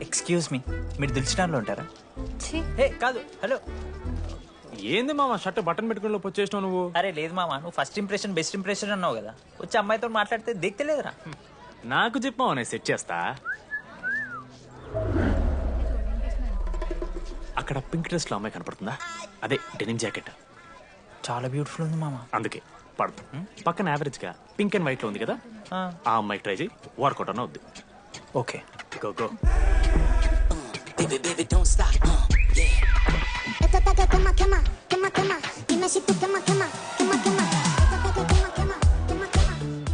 Excuse me, మీరు దిల్చినార్లో ఉంటారా? ఏ కాదు, హలో. ఏంది మామ షర్ట్ బటన్ పెట్టుకుని లోపు వచ్చేసినావు నువ్వు? అరే లేదు మామ, నువ్వు ఫస్ట్ ఇంప్రెషన్ బెస్ట్ ఇంప్రెషన్ అన్నావు కదా, వచ్చి అమ్మాయితో మాట్లాడితే దిక్తలేదురా. నాకు చెప్పావు, నేను సెట్ చేస్తా. అక్కడ పింక్ డ్రెస్ లో అమ్మాయి కనపడుతుందా? అదే డెనిమ్ జాకెట్. చాలా బ్యూటిఫుల్ ఉంది మామ. అందుకే పడదు. పక్కన యావరేజ్ గా పింక్ అండ్ వైట్ లో ఉంది కదా, ఆ అమ్మాయి ట్రై చేయి, వర్కౌట్ అన్న వద్దు. Okay go go.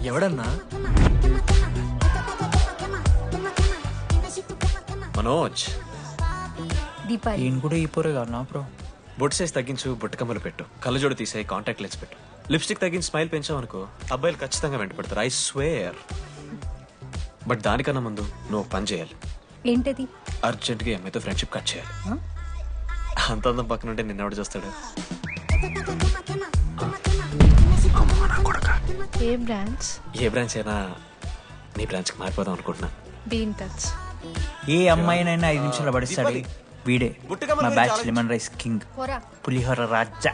ఎవడన్నా? మనోజ్. దీపాలి. నేను కూడా ఈ పోరే కాదు నా బ్రో. బొట్టు సైజ్ తగ్గించు, బుట్ట కమ్మలు పెట్టు, కళ్ళజోడు తీసేయి, కాంటాక్ట్ లెన్స్ పెట్టు, లిప్స్టిక్ తగ్గించి స్మైల్ పెంచావనుకో అబ్బాయిలు ఖచ్చితంగా వెంట పెడతారు. I swear. బట్ దానికన్నా ముందు నువ్వు పని చేయాలి. ఏంటది? అర్జెంట్గా అమ్మాయితో ఫ్రెండ్షిప్ కట్ చేయాలి. అంత అందం పక్కన ఉంటే నిన్నెవడు చూస్తాడు? ఏ బ్రాంచ్? ఏ బ్రాంచ్ అయినా నీ బ్రాంచ్కి మారిపోదాం అనుకుంటున్నా. Be in touch. ఏ అమ్మాయినైనా 5 నిమిషాలు పడిస్తాడు వీడే. మా బ్యాచ్ లెమన్ రైస్ కింగ్, పులిహోర రాజా.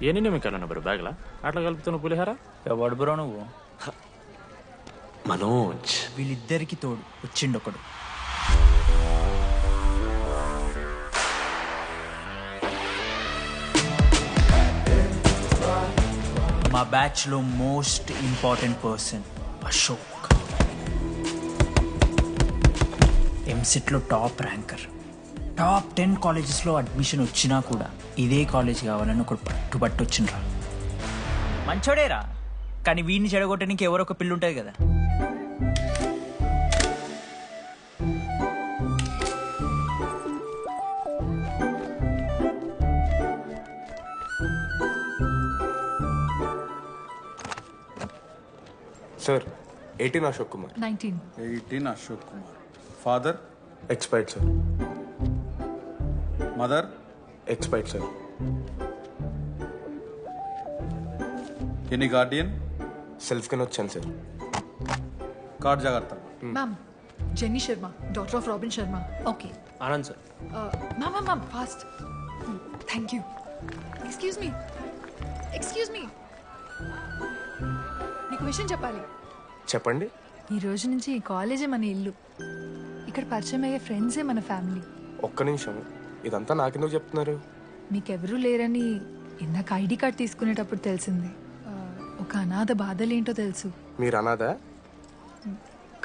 ఎన్ని నిమిషాలు బ్రో బ్యాగ్లా అట్లా కలుపుతున్న పులిహార? ఎవడు బ్రో నువ్వు? మనోజ్. వీళ్ళిద్దరికి తోడు వచ్చిండు ఒకడు. మా బ్యాచ్ లో most important person Ashok. EAMCET లో టాప్ ర్యాంకర్. టాప్ 10 కాలేజెస్ లో అడ్మిషన్ వచ్చినా కూడా ఇదే కాలేజ్ కావాలని ఒకడు పట్టుబట్టి వచ్చిండ్రా. మంచోడేరా, కానీ వీడిని చెడగొట్టడానికి ఎవరో ఒక పిల్లు ఉంటుంది కదా. Sir, 18 Ashok Kumar. 19. 18 Ashok Kumar. Father? Expired, sir. Mother? Expired, sir. Any guardian? Self కింద వచ్చాను సార్. కార్డ్ జాగ్రత్త. Ma'am, Jenny Sharma, daughter of Robin Sharma. Okay. Anand sir. Ma'am, fast. Thank you. Excuse me. నీకు విషయం చెప్పాలి. చెప్పండి. ఈ రోజు నుంచి ఈ కాలేజే మన ఇల్లు. ఇక్కడ పరిచయం అయ్యే ఫ్రెండ్సే మన ఫ్యామిలీ. ఒక్క నిమిషం, ఇదంతా నాకెందుకు చెప్తున్నారు? మీకెవరూ లేరని ఇందాక ఐడి కార్డ్ తీసుకునేటప్పుడు తెలిసింది. ఒక అనాథ బాధలేంటో తెలుసు. మీరు అనాదా?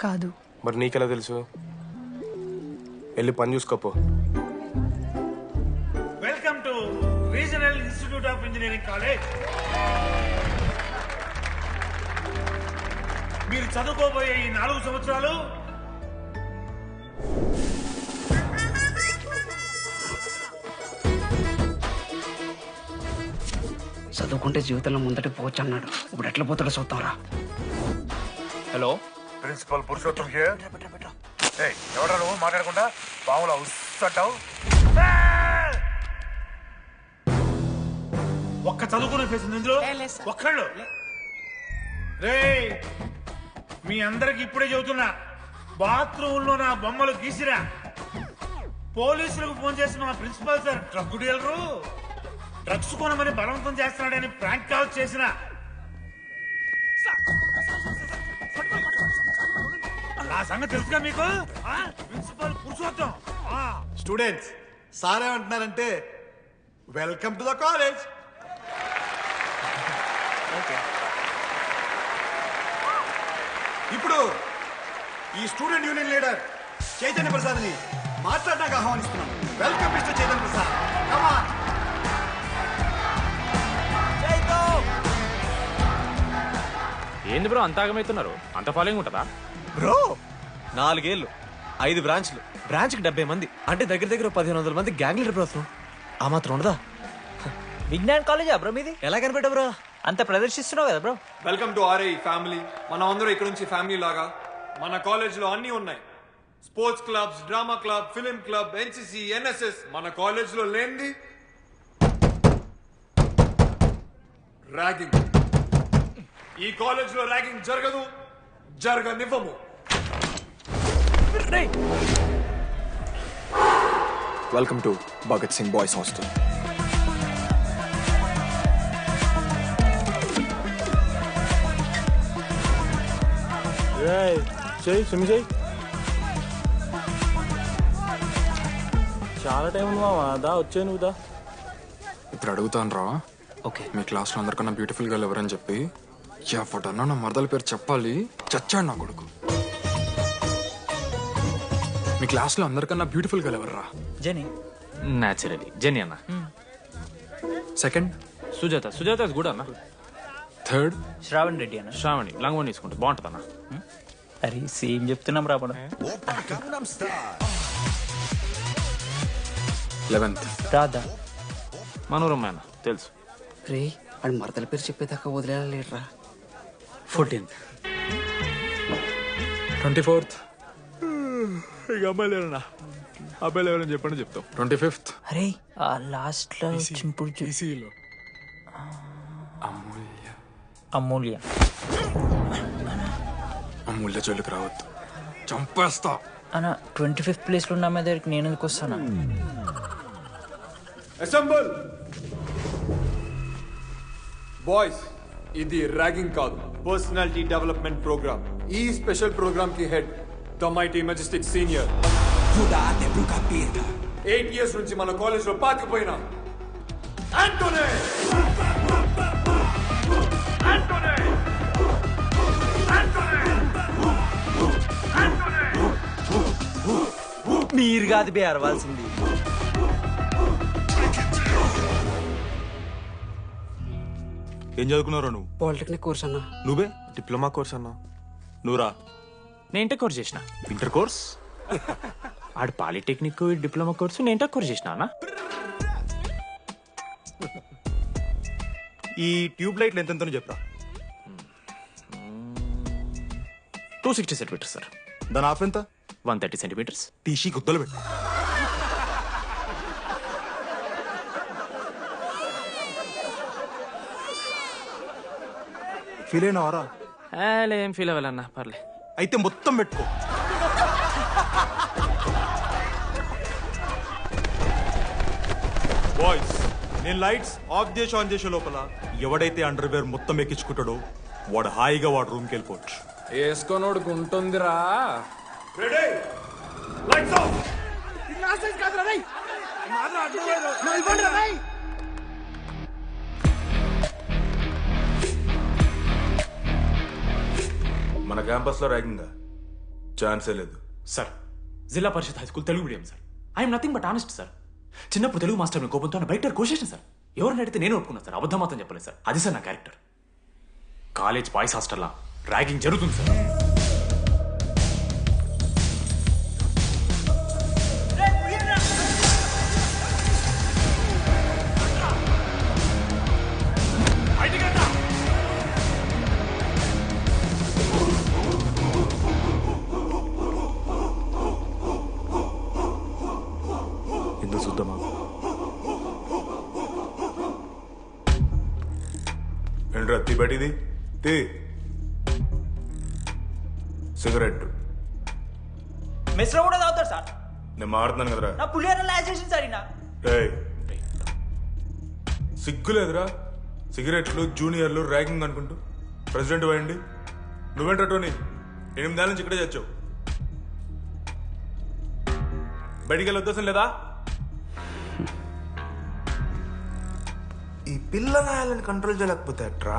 కాదు. మరి నీకెలా తెలుసు? వెళ్ళి పని చూసుకోపో. Welcome to regional institute of engineering college. మీరు చదువుకోబోయే ఈ 4 సంవత్సరాలు చదువుకుంటే జీవితంలో ముందటి పోవచ్చు అన్నాడు. ఇప్పుడు ఎట్లా పోతాడో చూద్దాంరా. Hello, principal Purushottam here. ఎవరా నువ్వు మాట్లాడకుండా పాములా ఉస్సంటావు? ఒక్క చదువుకునే ఫేస్ ఉంది ఇందులో, ఒక్కళ్ళు. రేయ్, మీ అందరికి ఇప్పుడే చెబుతున్నా, బాత్రూంలో నా బొమ్మలు గీసిరా. పోలీసులకు ఫోన్ చేసి మా principal sir drug dealer, drugs కొనమని బలవంతం చేస్తున్నాడని ప్రాంక్ కాల్ చేసిన. ఆ సంగతి తెలుసుగా మీకు? ప్రిన్సిపల్ పురుషోత్తం. స్టూడెంట్స్, సార్ ఏమంటున్నారంటే వెల్కమ్ టు ద కాలేజ్. ఇప్పుడు ఈ స్టూడెంట్ యూనియన్ లీడర్ చైతన్య ప్రసాద్ని మాట్లాడడానికి ఆహ్వానిస్తున్నాం. Welcome mister Chaitanya Prasad. Come on. ఏంది బ్రో అంత ఆగమవుతున్నారు? అంత ఫాలోయింగ్ ఉంటుందా బ్రో? 4 ఏళ్ళు, 5 బ్రాంచ్లు, బ్రాంచ్కి 70 మంది, అంటే దగ్గర దగ్గర 1500 మంది గ్యాంగ్ లీడర్ బ్రో. ఆ మాత్రం ఉండదా? విజ్ఞాన్ కాలేజా బ్రో మీది? ఎలా కనిపెట్టా బ్రో? అంత ప్రదర్శిస్తున్నావు కదా bro. Welcome to our family. మనం అందరూ ఇక్కడ నుంచి ఫ్యామిలీ లాగా. మన కాలేజ్లో అన్నీ ఉన్నాయి. Sports clubs, drama club, film club, NCC, NSS. మన కాలేజ్లో లేనిది ర్యాగింగ్. ఈ కాలేజ్లో ర్యాగింగ్ జరగదు, జరగనివ్వము. Welcome to Bhagat Singh boys hostel. చెయ్యి స్విమ్ చెయ్యి. చాలా టైం ఉంది మావా, దా వచ్చే నువ్వు దా. ఇప్పుడు అడుగుతాను రా. ఓకే. మీ క్లాస్లో అందరికన్నా బ్యూటిఫుల్ గర్ల్ ఎవరని చెప్పి ఎవడన్నా నా మరదల పేరు చెప్పాలి, చచ్చాడు నా కొడుకు. మీ క్లాస్లో అందరికన్నా బ్యూటిఫుల్ గర్ల్ ఎవర్రా? జని. న్యాచురలీ జెనీ అన్న. సెకండ్ సుజాత. సుజాత గుడ్ అన్న. థర్డ్ శ్రావణ్ రెడ్డి అన్న. శ్రావణి లంగోని తీసుకుంటే బాగుంటుంది అన్న. అరే సేమ్ చెప్తున్నాం రాపడం. 11th రాధా. మనోరమ్మ అన్న తెలుసు. రే అని మరదల పేరు చెప్పేదాకా వదిలేరా. 14th 24th ఇక అమ్మాయిలు ఎవరన్నా అబ్బాయిలు ఎవరని చెప్పండి చెప్తాం. 25th అరే ఆ లాస్ట్ లో చింపుడు అమూల్య. అమూల్య. అమూల్య జోలికి రావద్దు, చంపేస్తా. అన్న 25th ప్లేస్ లో ఉన్న అమ్మాయి దగ్గరికి నేను ఎందుకు వస్తానా? అసెంబుల్ బాయ్స్, ఇది ర్యాగింగ్ కాదు, పర్సనాలిటీ డెవలప్మెంట్ ప్రోగ్రామ్. ఈ స్పెషల్ ప్రోగ్రామ్ కి head the mighty Majestic senior. 8 years నుంచి మన కాలేజ్ లో పాతిపోయినా ఆంటోనీ. మీరు కాదు బే అరవాల్సింది. ఏం చదువుకున్నారా నువ్వు? పాలిటెక్నిక్ కోర్స్ అన్నా. నువ్వే డిప్లొమా కోర్స్ అన్నా. నువ్వురా? నేను ఇంటర్ కోర్స్ చేసిన. Inter course? ఆడు పాలిటెక్నిక్ డిప్లొమా కోర్సు, నేను ఇంటర్ కోర్స్ చేసిన అన్న. ఈ ట్యూబ్ లైట్లు ఎంతెంతనో చెప్పరా. 260 సెంటీమీటర్స్ సార్. దాని ఆఫ్ ఎంత? 130 సెంటీమీటర్స్. తీసి గుద్దలు పెట్టు. ఫీల్ అయినావారా? ఏం ఫీల్ అవ్వాలన్నా, పర్లే. అయితే మొత్తం పెట్టుకో. బాయ్స్, నేను లైట్స్ ఆఫ్ చేసి ఆన్ చేసే లోపల ఎవడైతే అండర్వేర్ మొత్తం ఎక్కించుకుంటాడో వాడు హాయిగా వాడు రూమ్కి వెళ్ళిపోవచ్చు. వేసుకోనోడుకు ఉంటుందిరా. Ready, lights off. మన క్యాంపస్ లో ర్యాగింగ్ ఛాన్సే లేదు sir. Zilla Parishad high school Telugu medium sir. I'm nothing but honest sir. చిన్నప్పుడు తెలుగు మాస్టర్ కోపంతో బయట కోసేసిన సార్. ఎవరిని అడిగితే నేను ఒప్పుకున్నాను సార్. అబద్ధం మాత్రం చెప్పలేదు సార్. అది సార్ నా క్యారెక్టర్. కాలేజ్ బాయ్స్ హాస్టల్లా ర్యాగింగ్ జరుగుతుంది సార్. ఎందుకు చూద్దామా? ఏంట్రా తీ బయటిది తీ. సిగరెట్ మెస్ లో కూడా తాగుతారు సార్. నేను మాడుతున్నాను కదరా. నా పులిహోర లాస్ట్ చేసింది సార్ ఈయన. ఏయ్, సిగ్గులేదురా? సిగరెట్లు జూనియర్లు ర్యాగింగ్ అనుకుంటూ ప్రెసిడెంట్ పోయండి. నువ్వేంట్రా టోనీ 8 ఏళ్ళ నుంచి ఇక్కడే చచ్చావు. బయటికి వెళ్ళే ఉద్దేశం లేదా? ఈ పిల్లగాయలను కంట్రోల్ చేయలేకపోతే అట్రా.